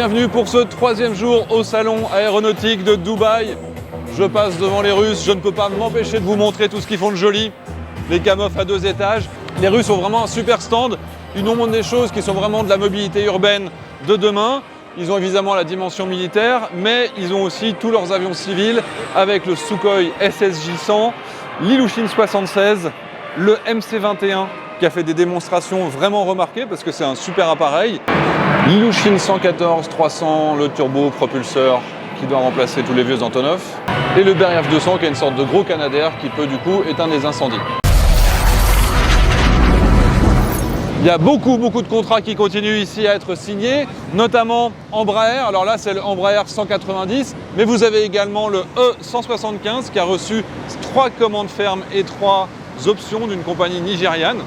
bienvenue pour ce troisième jour au salon aéronautique de Dubaï. Je passe devant les Russes, je ne peux pas m'empêcher de vous montrer tout ce qu'ils font de joli. Les Kamov à 2 étages. Les Russes ont vraiment un super stand. Ils nous montrent des choses qui sont vraiment de la mobilité urbaine de demain. Ils ont évidemment la dimension militaire, mais ils ont aussi tous leurs avions civils avec le Sukhoi SSJ-100, l'Ilyushin 76, le MC-21 qui a fait des démonstrations vraiment remarquées parce que c'est un super appareil. L'Ilyushin 114-300, le turbo-propulseur qui doit remplacer tous les vieux Antonov. Et le Beriev 200 qui est une sorte de gros Canadair qui peut du coup éteindre les incendies. Il y a beaucoup de contrats qui continuent ici à être signés, notamment Embraer. Alors là, c'est le Embraer 190, mais vous avez également le E175 qui a reçu 3 commandes fermes et 3 options d'une compagnie nigériane.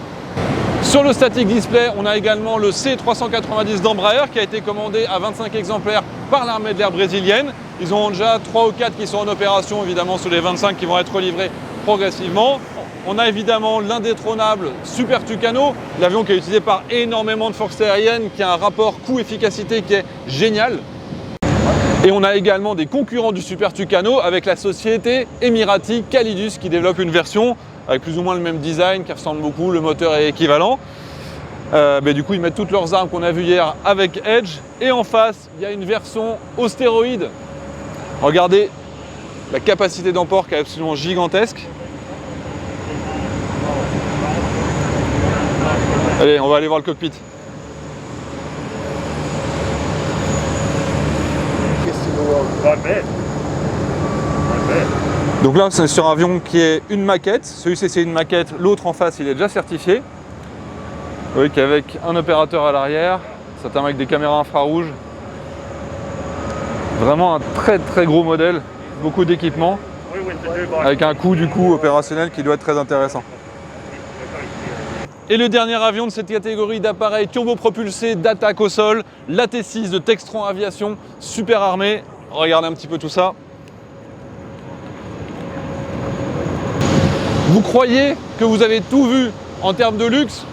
Sur le static display, on a également le C390 d'Embraer qui a été commandé à 25 exemplaires par l'armée de l'air brésilienne. Ils ont déjà 3 ou 4 qui sont en opération, évidemment, sur les 25 qui vont être livrés progressivement. On a évidemment l'indétrônable Super Tucano, l'avion qui est utilisé par énormément de forces aériennes, qui a un rapport coût-efficacité qui est génial. Et on a également des concurrents du Super Tucano avec la société Emirati Calidus qui développe une version avec plus ou moins le même design, qui ressemble beaucoup, le moteur est équivalent. Mais du coup, ils mettent toutes leurs armes qu'on a vues hier avec Edge. Et en face, il y a une version au stéroïde. Regardez la capacité d'emport qui est absolument gigantesque. Allez, on va aller voir le cockpit. Donc là, c'est sur un avion qui est une maquette. Celui-ci, c'est une maquette. L'autre en face, il est déjà certifié. Vous voyez qu'avec un opérateur à l'arrière, ça termine avec des caméras infrarouges. Vraiment un très gros modèle. Beaucoup d'équipements. Avec un coût du coup opérationnel qui doit être très intéressant. Et le dernier avion de cette catégorie d'appareils turbopropulsés d'attaque au sol, l'AT6 de Textron Aviation, super armé. Regardez un petit peu tout ça. Vous croyez que vous avez tout vu en termes de luxe?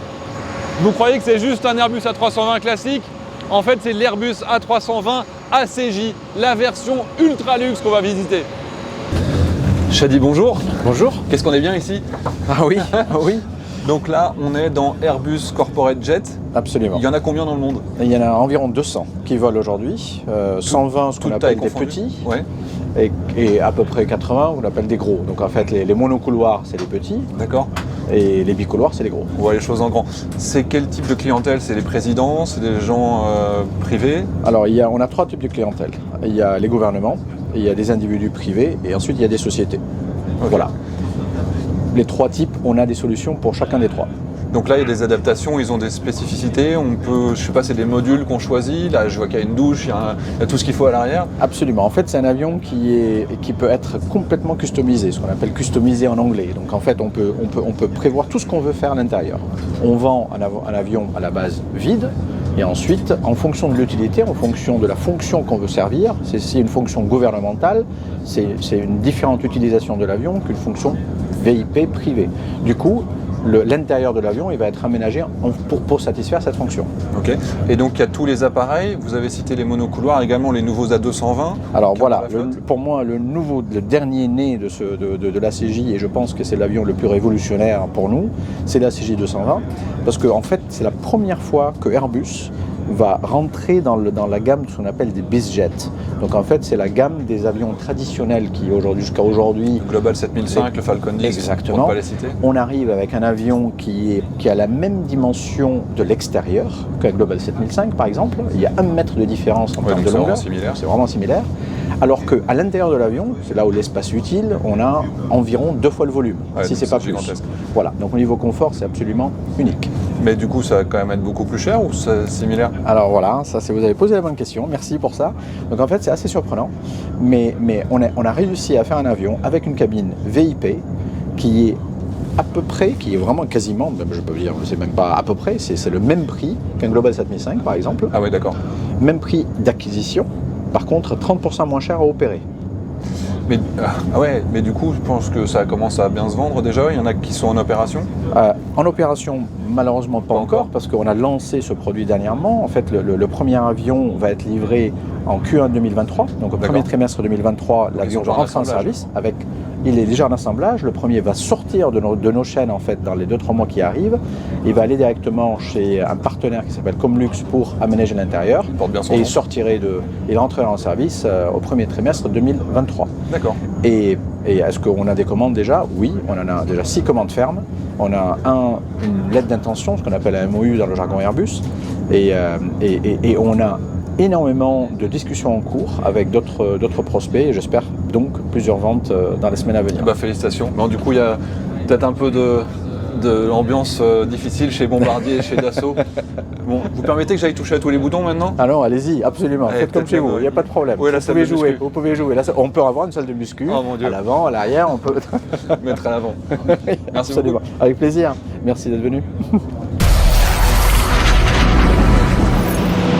Vous croyez que c'est juste un Airbus A320 classique? En fait, c'est l'Airbus A320 ACJ, la version ultra luxe qu'on va visiter. Shadi, bonjour. Bonjour. Qu'est-ce qu'on est bien ici? Ah oui, oui. Donc là, on est dans Airbus Corporate Jet. Absolument. Il y en a combien dans le monde? Il y en a environ 200 qui volent aujourd'hui. 120, ce qu'on appelle des petits. Ouais. Et à peu près 80, on appelle des gros. Donc en fait, les monocouloirs, c'est les petits. D'accord. Et les bicouloirs, c'est les gros. On voit les choses en grand. C'est quel type de clientèle? C'est les présidents? C'est des gens privés? Alors, on a 3 types de clientèle. Il y a les gouvernements, il y a des individus privés, et ensuite il y a des sociétés. Okay. Voilà. Les 3 types, on a des solutions pour chacun des 3. Donc là, il y a des adaptations, ils ont des spécificités. On peut, je sais pas, c'est des modules qu'on choisit. Là, je vois qu'il y a une douche, il y a tout ce qu'il faut à l'arrière. Absolument. En fait, c'est un avion qui peut être complètement customisé, ce qu'on appelle customisé en anglais. Donc en fait, on peut prévoir tout ce qu'on veut faire à l'intérieur. On vend un avion à la base vide. Et ensuite, en fonction de l'utilité, en fonction de la fonction qu'on veut servir, c'est une fonction gouvernementale, c'est une différente utilisation de l'avion qu'une fonction VIP privée. Du coup, l'intérieur de l'avion, il va être aménagé pour satisfaire cette fonction. Ok. Et donc il y a tous les appareils. Vous avez cité les monocouloirs, également les nouveaux A220. Alors voilà, pour moi, le dernier né de l'ACJ, et je pense que c'est l'avion le plus révolutionnaire pour nous, c'est l'ACJ 220, parce qu'en fait, c'est la première fois que Airbus va rentrer dans la gamme de ce qu'on appelle des BizJet. Donc en fait, c'est la gamme des avions traditionnels qui jusqu'à aujourd'hui... Global 7005, le Falcon 10, exactement. pour ne pas les citer. On arrive avec un avion qui a la même dimension de l'extérieur qu'un Global 7005 par exemple. Il y a 1 mètre de différence en termes de longueur. C'est vraiment similaire. Alors qu'à l'intérieur de l'avion, c'est là où l'espace utile, on a environ 2 fois le volume, si c'est pas plus. Voilà, donc au niveau confort, c'est absolument unique. Mais du coup, ça va quand même être beaucoup plus cher ou c'est similaire? Alors voilà, vous avez posé la bonne question, merci pour ça. Donc en fait, c'est assez surprenant, mais on a réussi à faire un avion avec une cabine VIP qui est à peu près, qui est vraiment quasiment, je peux dire, c'est même pas à peu près, c'est le même prix qu'un Global 7005 par exemple. Ah oui, d'accord. Même prix d'acquisition, par contre 30% moins cher à opérer. Mais du coup, je pense que ça commence à bien se vendre déjà. Il y en a qui sont en opération. En opération, malheureusement pas encore, parce qu'on a lancé ce produit dernièrement. En fait, le premier avion va être livré en Q1 2023. Donc au premier trimestre 2023, l'avion rentre en service. Il est déjà en assemblage. Le premier va sortir de nos chaînes en fait dans les 2-3 mois qui arrivent. Il va aller directement chez un partenaire qui s'appelle Comlux pour aménager l'intérieur. Il porte bien son nom. Il rentrera en service au premier trimestre 2023. D'accord. Et est-ce qu'on a des commandes déjà? Oui, on en a déjà 6 commandes fermes. On a une lettre d'intention, ce qu'on appelle un MOU dans le jargon Airbus. Et on a énormément de discussions en cours avec d'autres prospects. Et j'espère donc plusieurs ventes dans les semaines à venir. Félicitations. Bon, du coup, il y a peut-être un peu de l'ambiance difficile chez Bombardier et chez Dassault. Bon, vous permettez que j'aille toucher à tous les boutons maintenant? Alors allez-y, absolument, faites comme chez vous, il n'y a pas de problème. Où est la salle de muscu? Vous pouvez jouer. Là, on peut avoir une salle de muscu, à l'avant, à l'arrière, on peut... Mettre à l'avant. Merci absolument. beaucoup. Avec plaisir, merci d'être venu.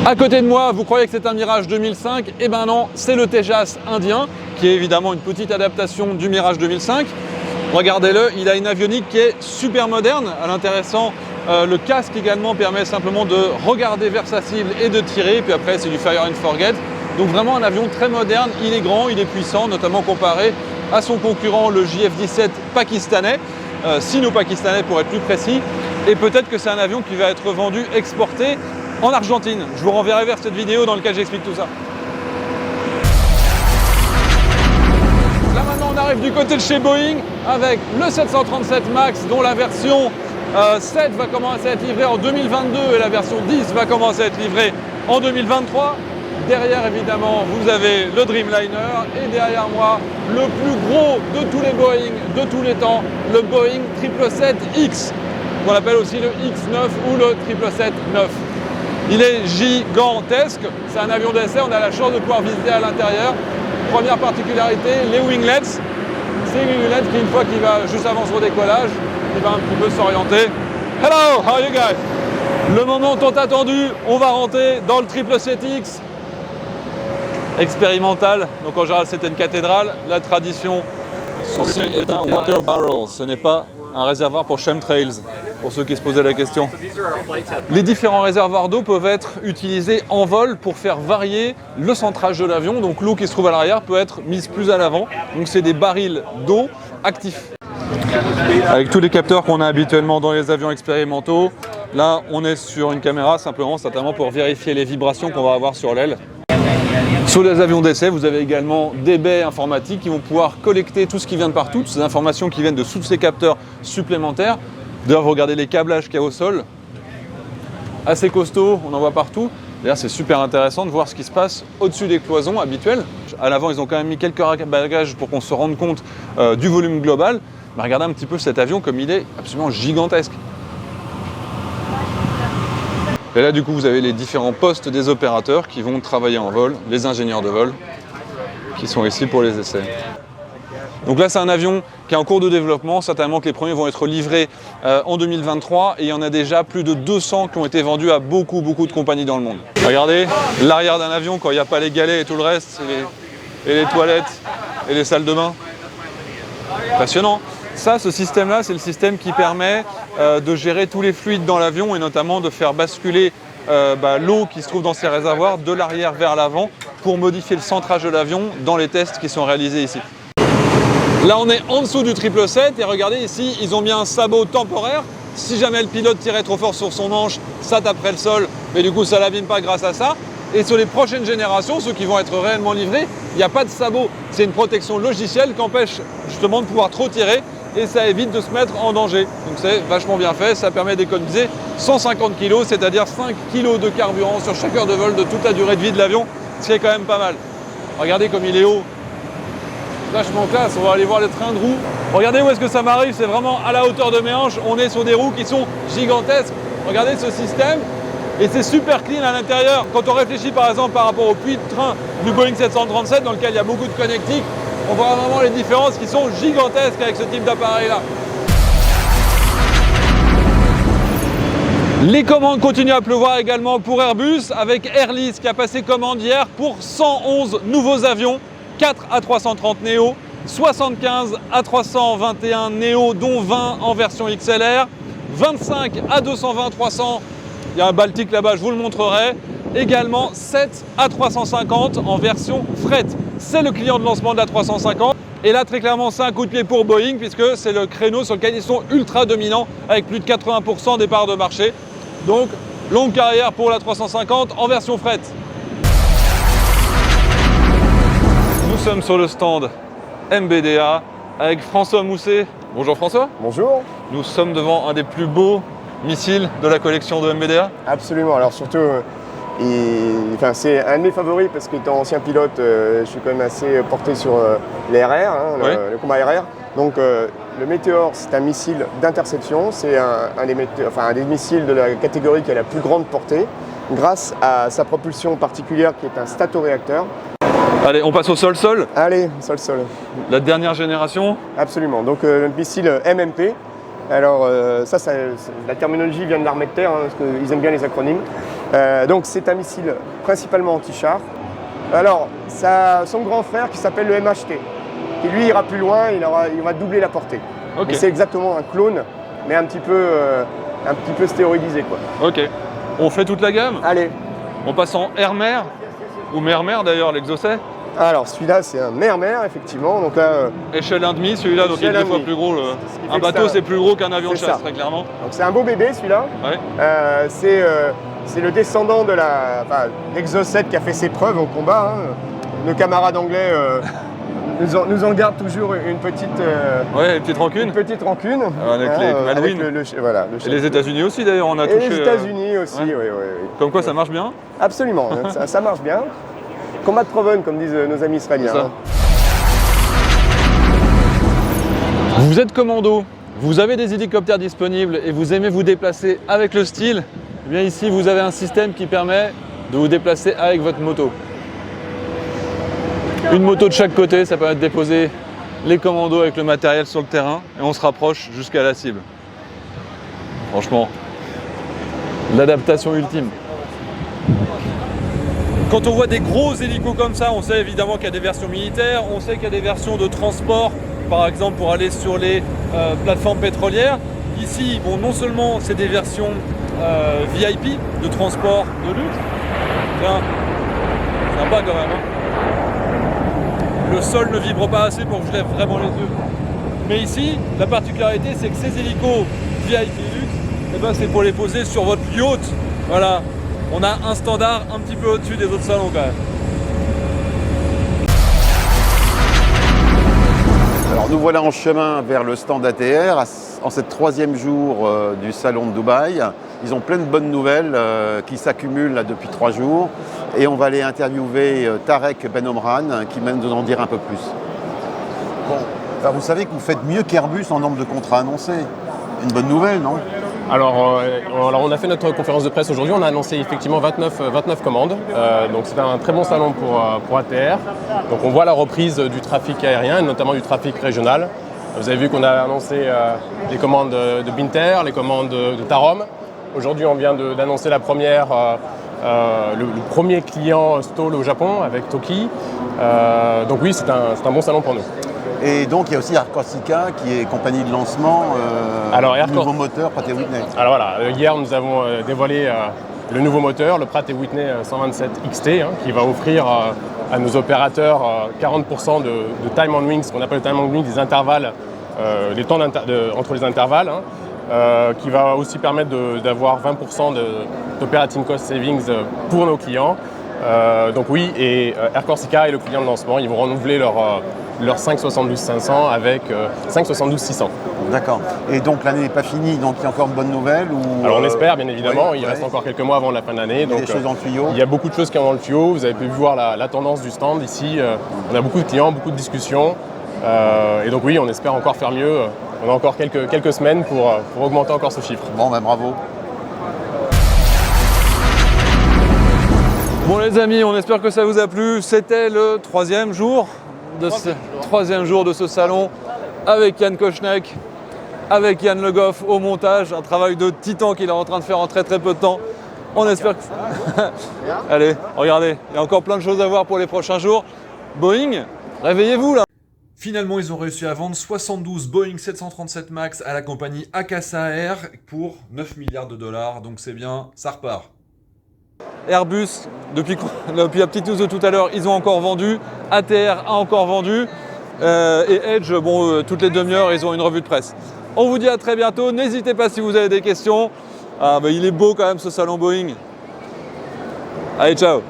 À côté de moi, vous croyez que c'est un Mirage 2005? Eh ben non, c'est le Tejas indien, qui est évidemment une petite adaptation du Mirage 2005. Regardez-le, il a une avionique qui est super moderne. À l'intéressant, le casque également permet simplement de regarder vers sa cible et de tirer. Puis après, c'est du fire and forget. Donc vraiment un avion très moderne. Il est grand, il est puissant, notamment comparé à son concurrent, le JF-17 pakistanais, sino-pakistanais pour être plus précis. Et peut-être que c'est un avion qui va être vendu, exporté en Argentine. Je vous renverrai vers cette vidéo dans laquelle j'explique tout ça. Là maintenant on arrive du côté de chez Boeing avec le 737 MAX dont la version 7 va commencer à être livrée en 2022 et la version 10 va commencer à être livrée en 2023. Derrière évidemment vous avez le Dreamliner et derrière moi le plus gros de tous les Boeing de tous les temps, le Boeing 777X qu'on appelle aussi le X9 ou le 777-9. Il est gigantesque, c'est un avion d'essai, on a la chance de pouvoir visiter à l'intérieur. Première particularité, les winglets. C'est une winglets qui, une fois qu'il va juste avant son décollage, il va un petit peu s'orienter. Hello, how are you guys? Le moment tant attendu, on va rentrer dans le 777X expérimental. Donc en général, c'était une cathédrale. La tradition, ceci est un water barrel. Ce n'est pas un réservoir pour chemtrails, pour ceux qui se posaient la question. Les différents réservoirs d'eau peuvent être utilisés en vol pour faire varier le centrage de l'avion. Donc l'eau qui se trouve à l'arrière peut être mise plus à l'avant. Donc c'est des barils d'eau actifs. Avec tous les capteurs qu'on a habituellement dans les avions expérimentaux, là on est sur une caméra simplement certainement pour vérifier les vibrations qu'on va avoir sur l'aile. Sur les avions d'essai, vous avez également des baies informatiques qui vont pouvoir collecter tout ce qui vient de partout, toutes ces informations qui viennent de tous ces capteurs supplémentaires. D'ailleurs, vous regardez les câblages qu'il y a au sol, assez costaud, on en voit partout. D'ailleurs, c'est super intéressant de voir ce qui se passe au-dessus des cloisons habituelles. À l'avant, ils ont quand même mis quelques bagages pour qu'on se rende compte du volume global. Mais regardez un petit peu cet avion comme il est absolument gigantesque. Et là, du coup, vous avez les différents postes des opérateurs qui vont travailler en vol, les ingénieurs de vol, qui sont ici pour les essais. Donc là, c'est un avion qui est en cours de développement. Certainement que les premiers vont être livrés en 2023. Et il y en a déjà plus de 200 qui ont été vendus à beaucoup de compagnies dans le monde. Regardez l'arrière d'un avion quand il n'y a pas les galets et tout le reste, et les toilettes et les salles de bain. Impressionnant. Ça, ce système-là, c'est le système qui permet de gérer tous les fluides dans l'avion et notamment de faire basculer l'eau qui se trouve dans ces réservoirs de l'arrière vers l'avant pour modifier le centrage de l'avion dans les tests qui sont réalisés ici. Là, on est en dessous du 777 et regardez ici, ils ont mis un sabot temporaire. Si jamais le pilote tirait trop fort sur son manche, ça taperait le sol, mais du coup, ça ne l'abîme pas grâce à ça. Et sur les prochaines générations, ceux qui vont être réellement livrés, il n'y a pas de sabot. C'est une protection logicielle qui empêche justement de pouvoir trop tirer et ça évite de se mettre en danger. Donc c'est vachement bien fait, ça permet d'économiser 150 kg, c'est-à-dire 5 kg de carburant sur chaque heure de vol de toute la durée de vie de l'avion, ce qui est quand même pas mal. Regardez comme il est haut. Vachement classe, on va aller voir les trains de roues. Regardez où est-ce que ça m'arrive, c'est vraiment à la hauteur de mes hanches. On est sur des roues qui sont gigantesques. Regardez ce système. Et c'est super clean à l'intérieur. Quand on réfléchit par exemple par rapport au puits de train du Boeing 737 dans lequel il y a beaucoup de connectiques, on voit vraiment les différences qui sont gigantesques avec ce type d'appareil-là. Les commandes continuent à pleuvoir également pour Airbus avec Airlis qui a passé commande hier pour 111 nouveaux avions. 4 A330 Neo, 75 A321 Neo, dont 20 en version XLR, 25 A220-300, il y a un Baltique là-bas, je vous le montrerai, également 7 A350 en version fret. C'est le client de lancement de l'A350. Et là, très clairement, c'est un coup de pied pour Boeing, puisque c'est le créneau sur lequel ils sont ultra dominants, avec plus de 80% des parts de marché. Donc, longue carrière pour l'A350 en version fret. Nous sommes sur le stand MBDA avec François Mousset. Bonjour François. Bonjour. Nous sommes devant un des plus beaux missiles de la collection de MBDA. Absolument. Alors surtout, c'est un de mes favoris parce qu'étant ancien pilote, je suis quand même assez porté sur les RR, Oui. le combat RR. Donc le Météor, c'est un missile d'interception. C'est un des missiles de la catégorie qui a la plus grande portée grâce à sa propulsion particulière qui est un statoréacteur. Allez, on passe au sol-sol. Allez, sol. La dernière génération. Absolument. Donc le missile MMP. Alors la terminologie vient de l'armée de terre, parce qu'ils aiment bien les acronymes. Donc c'est un missile principalement anti-char. Alors son grand frère qui s'appelle le MHT, qui lui ira plus loin, il va doubler la portée. Ok. Et c'est exactement un clone, mais un petit peu stéroïdisé, quoi. Ok. On fait toute la gamme. Allez. On passe en Air-Mer, ou Mer-Mer d'ailleurs, l'exocet. Alors celui-là c'est un mer-mer effectivement. Donc là, Échelle 1,5 celui-là, donc il est Échelle deux fois 1,5. plus gros. Ce qui fait Un que bateau ça- c'est plus gros qu'un avion de c'est chasse, ça. très clairement. donc c'est un beau bébé celui-là. Ouais. C'est le descendant de l'exocet qui a fait ses preuves au combat. Nos camarades anglais nous en gardent toujours une petite Ouais, une petite rancune. rancune. Avec les Malouines. Voilà, Et les États-Unis aussi d'ailleurs, on a Et touché. les États-Unis aussi, ouais. oui. Comme quoi ça marche bien. Absolument, ça marche bien. Combat de Proven, comme disent nos amis israéliens. C'est ça. Vous êtes commando, vous avez des hélicoptères disponibles et vous aimez vous déplacer avec le style, eh bien ici vous avez un système qui permet de vous déplacer avec votre moto. Une moto de chaque côté, ça permet de déposer les commandos avec le matériel sur le terrain et on se rapproche jusqu'à la cible. Franchement, l'adaptation ultime. Quand on voit des gros hélicos comme ça, on sait évidemment qu'il y a des versions militaires, on sait qu'il y a des versions de transport, par exemple pour aller sur les plateformes pétrolières. Ici, bon, non seulement c'est des versions VIP de transport de luxe, tiens, sympa quand même, hein. Le sol ne vibre pas assez pour que je lève vraiment les yeux. Mais ici, la particularité, c'est que ces hélicos VIP luxe, eh ben, c'est pour les poser sur votre yacht. Voilà, on a un standard un petit peu au-dessus des autres salons quand même. Alors nous voilà en chemin vers le stand ATR en cette troisième jour du salon de Dubaï. Ils ont plein de bonnes nouvelles qui s'accumulent là, depuis 3 jours et on va aller interviewer Tarek Ben Omran qui va nous en dire un peu plus. Bon, alors vous savez que vous faites mieux qu'Airbus en nombre de contrats annoncés. Une bonne nouvelle, non ? Alors, on a fait notre conférence de presse aujourd'hui, on a annoncé effectivement 29 commandes, donc c'est un très bon salon pour ATR. Donc on voit la reprise du trafic aérien, et notamment du trafic régional. Vous avez vu qu'on a annoncé les commandes de Binter, les commandes de Tarom. Aujourd'hui on vient d'annoncer la première, le premier client Stall au Japon avec Toki. Donc oui, c'est un bon salon pour nous. Et donc il y a aussi Air Corsica qui est compagnie de lancement, nouveau moteur Pratt & Whitney. Alors voilà, hier nous avons dévoilé le nouveau moteur, le Pratt & Whitney 127 XT, qui va offrir à nos opérateurs 40% de time on wing, ce qu'on appelle le time on wing, des intervalles, les temps entre les intervalles, qui va aussi permettre d'avoir 20% d'operating cost savings pour nos clients. Donc oui, et Air Corsica est le client de lancement, ils vont renouveler leur 572-500 avec 572-600. D'accord. Et donc l'année n'est pas finie, donc il y a encore de bonnes nouvelles ou, Alors on espère bien évidemment, oui, il reste encore quelques mois avant la fin de l'année. Il y a des choses dans le tuyau. Il y a beaucoup de choses qui sont dans le tuyau, vous avez pu voir la tendance du stand ici, on a beaucoup de clients, beaucoup de discussions. Et donc oui, on espère encore faire mieux, on a encore quelques semaines pour augmenter encore ce chiffre. Bon, ben bravo. Bon les amis, on espère que ça vous a plu. C'était le troisième jour de ce salon avec Yann Kochnek, avec Yann Le Goff au montage, un travail de titan qu'il est en train de faire en très peu de temps. On espère que... Allez, regardez, il y a encore plein de choses à voir pour les prochains jours. Boeing Réveillez-vous là. Finalement, ils ont réussi à vendre 72 Boeing 737 MAX à la compagnie Akasa Air pour 9 milliards de dollars. Donc c'est bien, ça repart. Airbus, depuis la petite news de tout à l'heure, ils ont encore vendu. ATR a encore vendu. Et Edge, bon, toutes les demi-heures, ils ont une revue de presse. On vous dit à très bientôt. N'hésitez pas si vous avez des questions. Ah, bah, il est beau quand même ce salon Boeing. Allez, ciao.